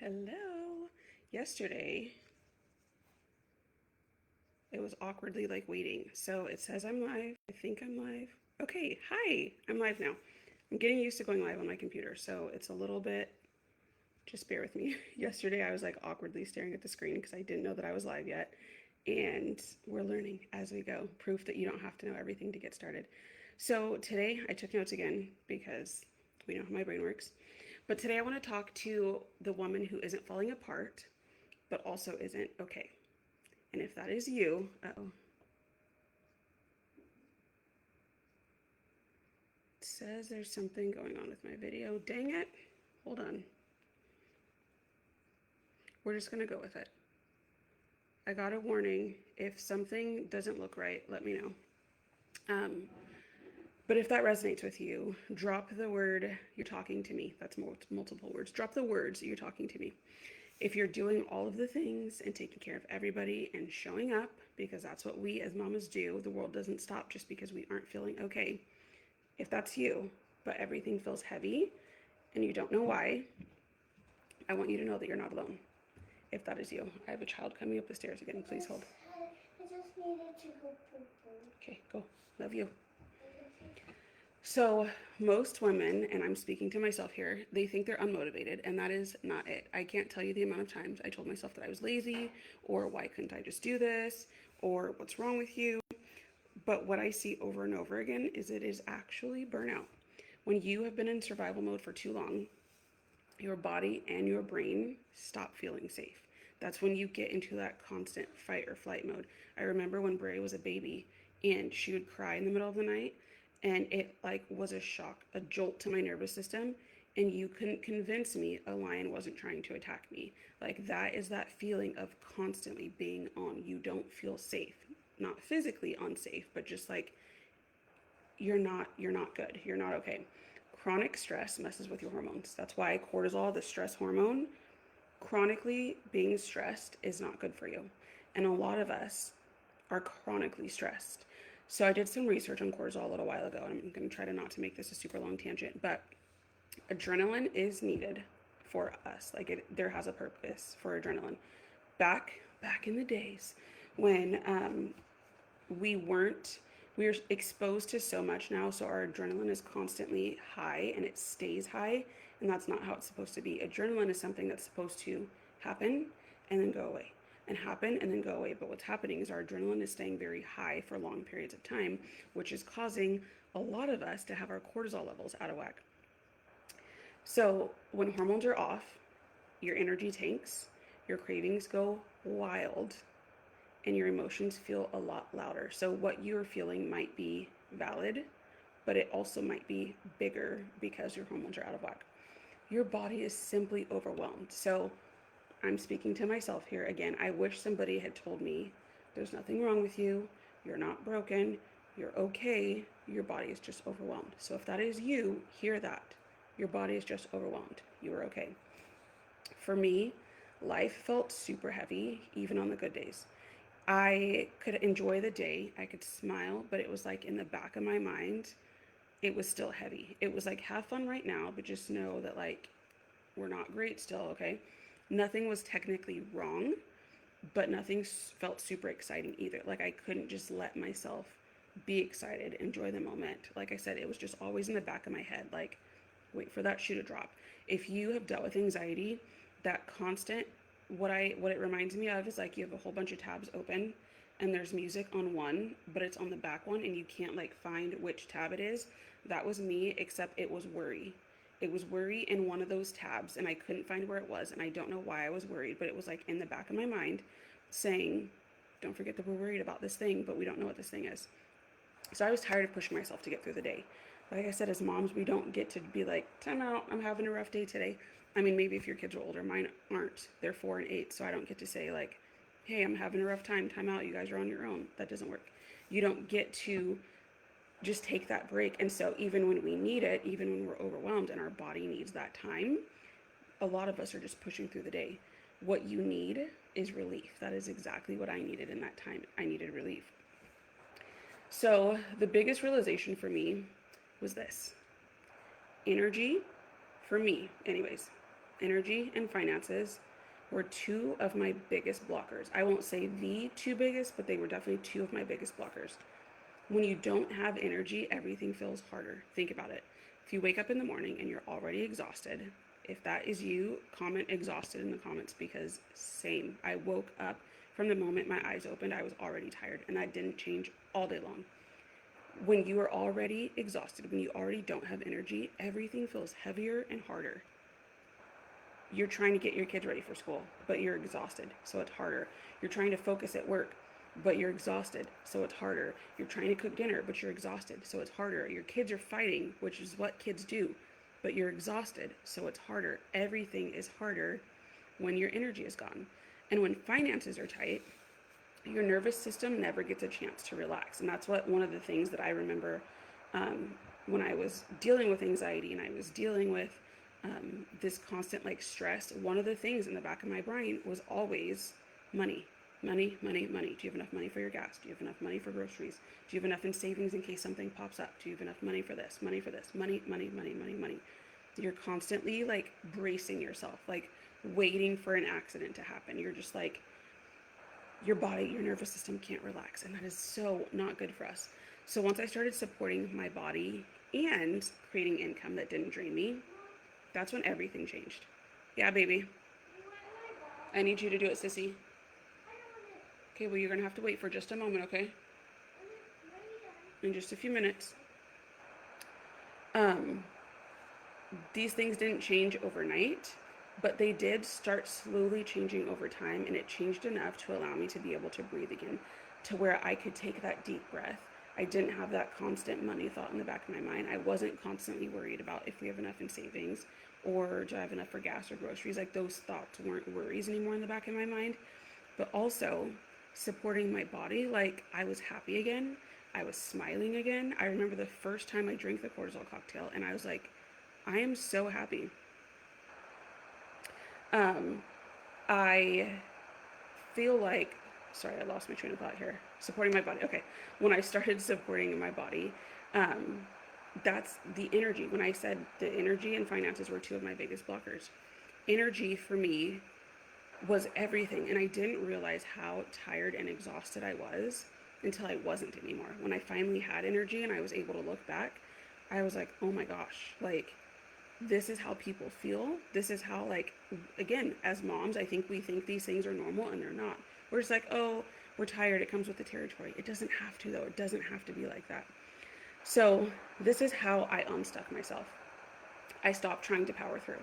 Hello. Yesterday, it was awkwardly like waiting. So it says I'm live. I think I'm live. Okay, hi. I'm live now. I'm getting used to going live on my computer, so it's a little bit, just bear with me. Yesterday, I was like awkwardly staring at the screen because I didn't know that I was live yet. And we're learning as we go. Proof that you don't have to know everything to get started. So today, I took notes again because we know how my brain works. But today, I want to talk to the woman who isn't falling apart, but also isn't okay. And if that is you, uh-oh, it says there's something going on with my video. Dang it. Hold on. We're just going to go with it. I got a warning. If something doesn't look right, let me know. Um, but if that resonates with you, drop the word "you're talking to me." That's multiple words. Drop the words "you're talking to me." If you're doing all of the things and taking care of everybody and showing up, because that's what we as mamas do, the world doesn't stop just because we aren't feeling okay. If that's you, but everything feels heavy and you don't know why, I want you to know that you're not alone. If that is you, I have a child coming up the stairs again. Please hold. I just needed to go poo poo. Okay, go. Love you. So, most women, and I'm speaking to myself here, they think they're unmotivated, and that is not it. I can't tell you the amount of times I told myself that I was lazy, or why couldn't I just do this, or what's wrong with you. But what I see over and over again is it is actually burnout. When you have been in survival mode for too long, your body and your brain stop feeling safe. That's when you get into that constant fight or flight mode. I remember when Bray was a baby and she would cry in the middle of the night, and it like was a shock, a jolt to my nervous system, and you couldn't convince me a lion wasn't trying to attack me. Like that is that feeling of constantly being on. You don't feel safe. Not physically unsafe, but just like you're not good. You're not okay. Chronic stress messes with your hormones. That's why cortisol, the stress hormone, chronically being stressed is not good for you. And a lot of us are chronically stressed. So I did some research on cortisol a little while ago, and I'm going to try to not to make this a super long tangent, but adrenaline is needed for us. Like there has a purpose for adrenaline. Back in the days when we weren't we're exposed to so much now, so our adrenaline is constantly high and it stays high, and that's not how it's supposed to be. Adrenaline is something that's supposed to happen and then go away, and happen and then go away. But what's happening is our adrenaline is staying very high for long periods of time, which is causing a lot of us to have our cortisol levels out of whack. So when hormones are off, your energy tanks, your cravings go wild, and your emotions feel a lot louder. So what you're feeling might be valid, but it also might be bigger because your hormones are out of whack. Your body is simply overwhelmed. So I'm speaking to myself here again. I wish somebody had told me there's nothing wrong with you. You're not broken. You're okay. Your body is just overwhelmed. So if that is you, hear that. Your body is just overwhelmed. You are okay. For me, life felt super heavy, even on the good days. I could enjoy the day, I could smile, but it was like in the back of my mind, it was still heavy. It was like, have fun right now, but just know that like we're not great still, okay? Nothing was technically wrong, but nothing felt super exciting either. Like I couldn't just let myself be excited, enjoy the moment. Like I said, it was just always in the back of my head, like, wait for that shoe to drop. If you have dealt with anxiety, that constant, what it reminds me of is like you have a whole bunch of tabs open and there's music on one, but it's on the back one and you can't like find which tab it is. That was me, except it was worry. It was worry in one of those tabs and I couldn't find where it was, and I don't know why I was worried, but it was like in the back of my mind saying, don't forget that we're worried about this thing, but we don't know what this thing is. So I was tired of pushing myself to get through the day. Like I said, as moms, we don't get to be like, time out, I'm having a rough day today. I mean, maybe if your kids are older, mine aren't. They're 4 and 8, so I don't get to say, like, hey, I'm having a rough time out, you guys are on your own. That doesn't work. You don't get to just take that break. And so, even when we need it, even when we're overwhelmed and our body needs that time, a lot of us are just pushing through the day. What you need is relief. That is exactly what I needed in that time. I needed relief. So, the biggest realization for me was this: energy, for me, anyways, energy and finances were two of my biggest blockers. I won't say the two biggest, but they were definitely two of my biggest blockers. When you don't have energy, everything feels harder. Think about it. If you wake up in the morning and you're already exhausted, if that is you, comment exhausted in the comments, because same. I woke up from the moment my eyes opened, I was already tired, and that didn't change all day long. When you are already exhausted, when you already don't have energy, everything feels heavier and harder. You're trying to get your kids ready for school, but you're exhausted, so it's harder. You're trying to focus at work, but you're exhausted, so it's harder. You're trying to cook dinner, but you're exhausted, so it's harder. Your kids are fighting, which is what kids do, but you're exhausted, so it's harder. Everything is harder when your energy is gone. And when finances are tight, your nervous system never gets a chance to relax. And that's what one of the things that I remember when I was dealing with anxiety and I was dealing with this constant like stress. One of the things in the back of my brain was always money, money, money, money. Do you have enough money for your gas? Do you have enough money for groceries? Do you have enough in savings in case something pops up? Do you have enough money for this, money for this, money, money, money, money, money? You're constantly like bracing yourself, like waiting for an accident to happen. You're just like, your body, your nervous system can't relax, and that is so not good for us. So once I started supporting my body and creating income that didn't drain me, that's when everything changed. Yeah, baby. I need you to do it, sissy. Okay, well, you're gonna have to wait for just a moment, okay? In just a few minutes. These things didn't change overnight, but they did start slowly changing over time, and it changed enough to allow me to be able to breathe again, to where I could take that deep breath. I didn't have that constant money thought in the back of my mind. I wasn't constantly worried about if we have enough in savings or do I have enough for gas or groceries. Like those thoughts weren't worries anymore in the back of my mind. But also supporting my body, like I was happy again. I was smiling again. I remember the first time I drank the cortisol cocktail and I was like, I am so happy. I feel like, sorry, I lost my train of thought here. Supporting my body. Okay. When I started supporting my body, that's the energy. When I said the energy and finances were two of my biggest blockers, energy for me was everything. And I didn't realize how tired and exhausted I was until I wasn't anymore. When I finally had energy and I was able to look back, I was like, oh my gosh, like, this is how people feel. This is how, like, again, as moms, I think we think these things are normal and they're not. We're just like, oh, we're tired. It comes with the territory. It doesn't have to, though. It doesn't have to be like that. So this is how I unstuck myself. I stopped trying to power through.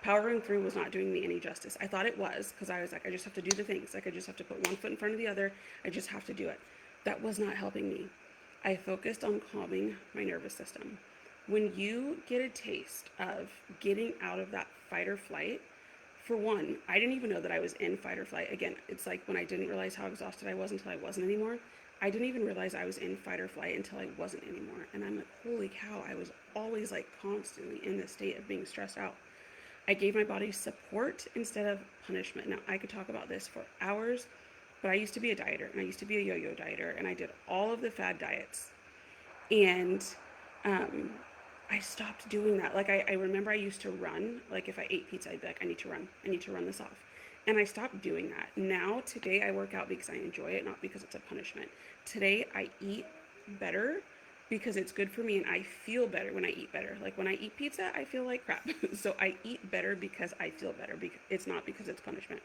Powering through was not doing me any justice. I thought it was, because I was like, I just have to do the things. Like, I just have to put one foot in front of the other. I just have to do it. That was not helping me. I focused on calming my nervous system. When you get a taste of getting out of that fight or flight, for one, I didn't even know that I was in fight or flight. Again, it's like when I didn't realize how exhausted I was until I wasn't anymore. I didn't even realize I was in fight or flight until I wasn't anymore. And I'm like, holy cow, I was always like constantly in this state of being stressed out. I gave my body support instead of punishment. Now, I could talk about this for hours, but I used to be a dieter, and I used to be a yo-yo dieter, and I did all of the fad diets. And I stopped doing that. Like, I remember I used to run. Like, if I ate pizza, I'd be like, I need to run. I need to run this off. And I stopped doing that. Now, today, I work out because I enjoy it, not because it's a punishment. Today, I eat better because it's good for me and I feel better when I eat better. Like, when I eat pizza, I feel like crap. So I eat better because I feel better. It's not because it's punishment.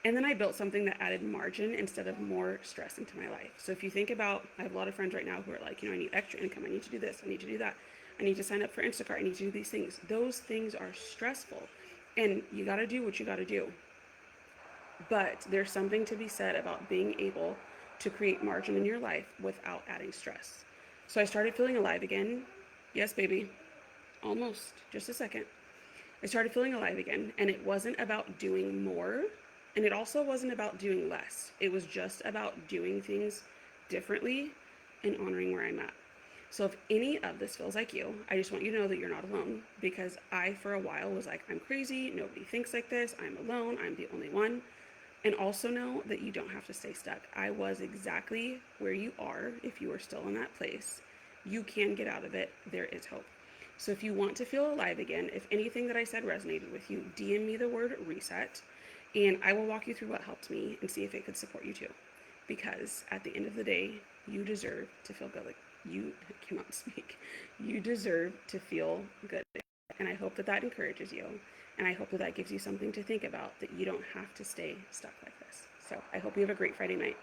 And then I built something that added margin instead of more stress into my life. So if you think about, I have a lot of friends right now who are like, I need extra income. I need to do this. I need to do that. I need to sign up for Instacart. I need to do these things. Those things are stressful. And you got to do what you got to do. But there's something to be said about being able to create margin in your life without adding stress. So I started feeling alive again. Yes, baby. Almost. Just a second. I started feeling alive again. And it wasn't about doing more. And it also wasn't about doing less. It was just about doing things differently and honoring where I'm at. So if any of this feels like you, I just want you to know that you're not alone, because I, for a while, was like, I'm crazy. Nobody thinks like this. I'm alone. I'm the only one. And also know that you don't have to stay stuck. I was exactly where you are. If you are still in that place, you can get out of it. There is hope. So if you want to feel alive again, if anything that I said resonated with you, DM me the word reset, and I will walk you through what helped me and see if it could support you too. Because at the end of the day, you deserve to feel good. Like, you cannot speak. You deserve to feel good. And I hope that that encourages you. And I hope that that gives you something to think about, that you don't have to stay stuck like this. So I hope you have a great Friday night.